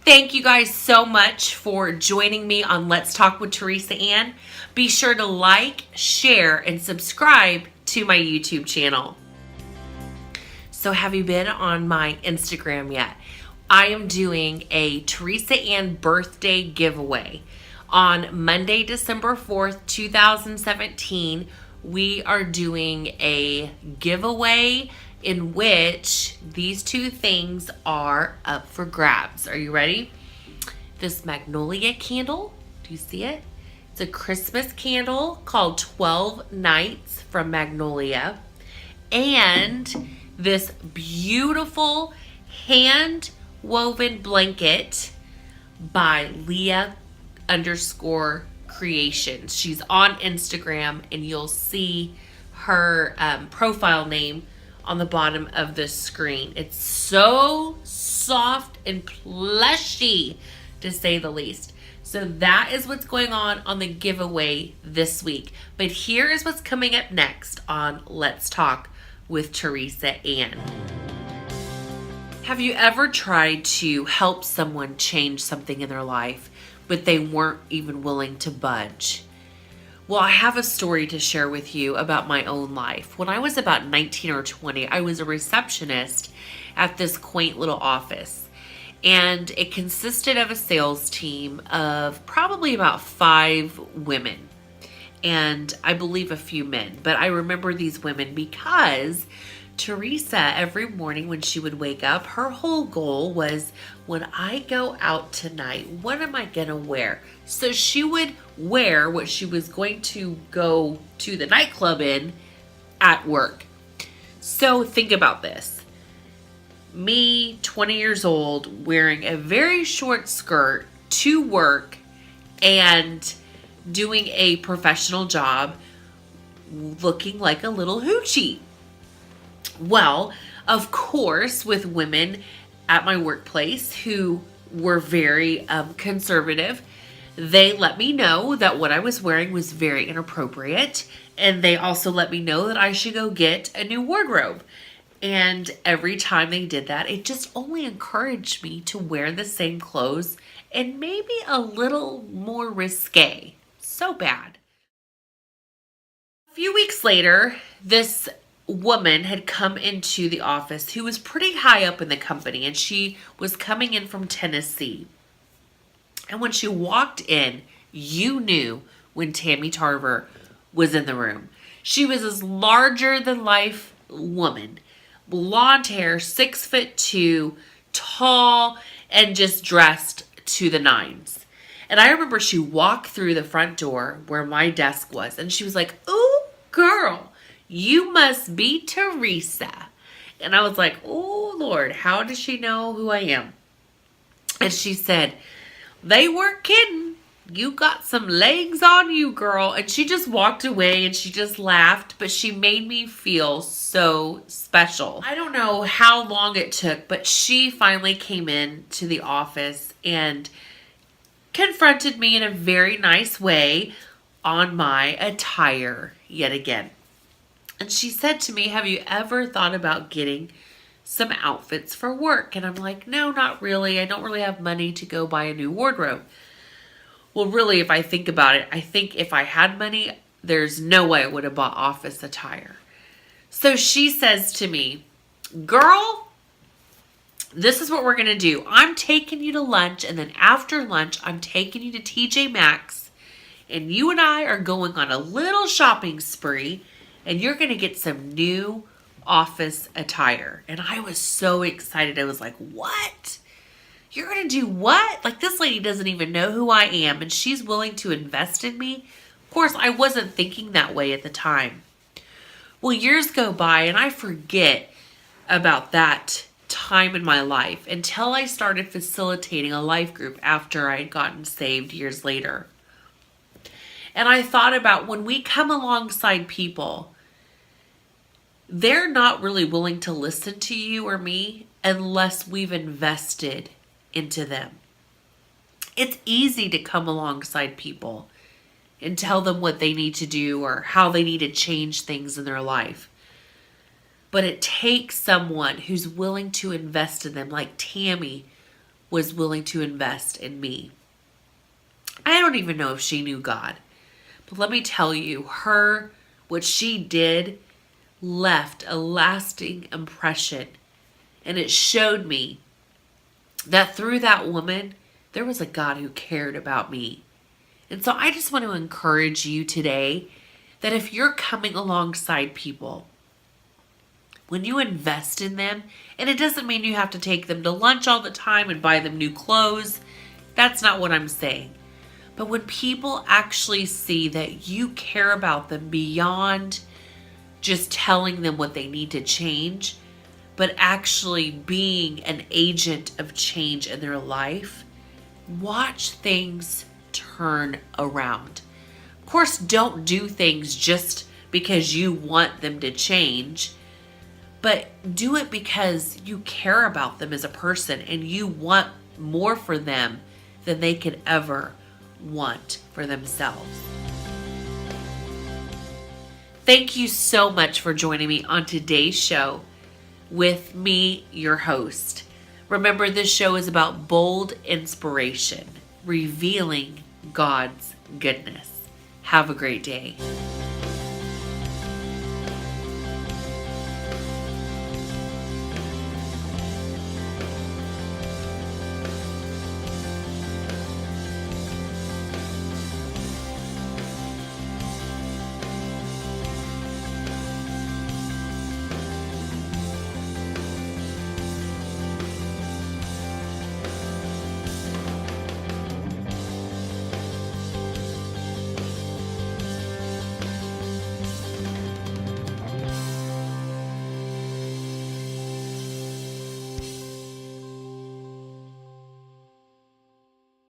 Thank you guys so much for joining me on Let's Talk with Teresa Ann. Be sure to like, share, and subscribe to my YouTube channel. So have you been on my Instagram yet? I am doing a Teresa Ann birthday giveaway. On Monday, December 4th, 2017, we are doing a giveaway in which these two things are up for grabs. Are you ready? This magnolia candle, do you see it? It's a Christmas candle called 12 Nights from Magnolia. And this beautiful hand woven blanket by Leah_creations. She's on Instagram and you'll see her profile name on the bottom of the screen. It's so soft and plushy, to say the least. So that is what's going on the giveaway this week. But here is what's coming up next on Let's Talk with Teresa Ann. Have you ever tried to help someone change something in their life, but they weren't even willing to budge? Well, I have a story to share with you about my own life. When I was about 19 or 20, I was a receptionist at this quaint little office. And it consisted of a sales team of probably about 5 women. And I believe a few men. But I remember these women because Teresa, every morning when she would wake up, her whole goal was, when I go out tonight, what am I going to wear? So she would wear what she was going to go to the nightclub in at work. So think about this. Me, 20 years old, wearing a very short skirt to work and doing a professional job, looking like a little hoochie. Well, of course, with women at my workplace who were very conservative, they let me know that what I was wearing was very inappropriate. And they also let me know that I should go get a new wardrobe. And every time they did that, it just only encouraged me to wear the same clothes and maybe a little more risque. So bad. A few weeks later, this woman had come into the office who was pretty high up in the company, and she was coming in from Tennessee. And when she walked in, you knew when Tammy Tarver was in the room. She was this larger than life woman, blonde hair, 6'2", tall, and just dressed to the nines. And I remember she walked through the front door where my desk was, and she was like, "Ooh, girl, you must be Teresa." And I was like, "Oh, Lord, how does she know who I am?" And she said, "They weren't kidding. You got some legs on you, girl." And she just walked away and she just laughed, but she made me feel so special. I don't know how long it took, but she finally came in to the office and confronted me in a very nice way on my attire yet again. And she said to me, "Have you ever thought about getting some outfits for work?" And I'm like, "No, not really. I don't really have money to go buy a new wardrobe." Well, really, if I think about it, I think if I had money, there's no way I would have bought office attire. So she says to me, "Girl, this is what we're going to do. I'm taking you to lunch, and then after lunch, I'm taking you to TJ Maxx, and you and I are going on a little shopping spree, and you're going to get some new office attire." And I was so excited. I was like, "What? You're going to do what? Like, this lady doesn't even know who I am, and she's willing to invest in me?" Of course, I wasn't thinking that way at the time. Well, years go by, and I forget about that time in my life until I started facilitating a life group after I had gotten saved years later. And I thought about when we come alongside people, they're not really willing to listen to you or me unless we've invested into them. It's easy to come alongside people and tell them what they need to do or how they need to change things in their life. But it takes someone who's willing to invest in them, like Tammy was willing to invest in me. I don't even know if she knew God, but let me tell you, what she did left a lasting impression. And it showed me that through that woman, there was a God who cared about me. And so I just want to encourage you today that if you're coming alongside people, when you invest in them, and it doesn't mean you have to take them to lunch all the time and buy them new clothes. That's not what I'm saying. But when people actually see that you care about them beyond just telling them what they need to change, but actually being an agent of change in their life, watch things turn around. Of course, don't do things just because you want them to change, but do it because you care about them as a person and you want more for them than they could ever want for themselves. Thank you so much for joining me on today's show with me, your host. Remember, this show is about bold inspiration, revealing God's goodness. Have a great day.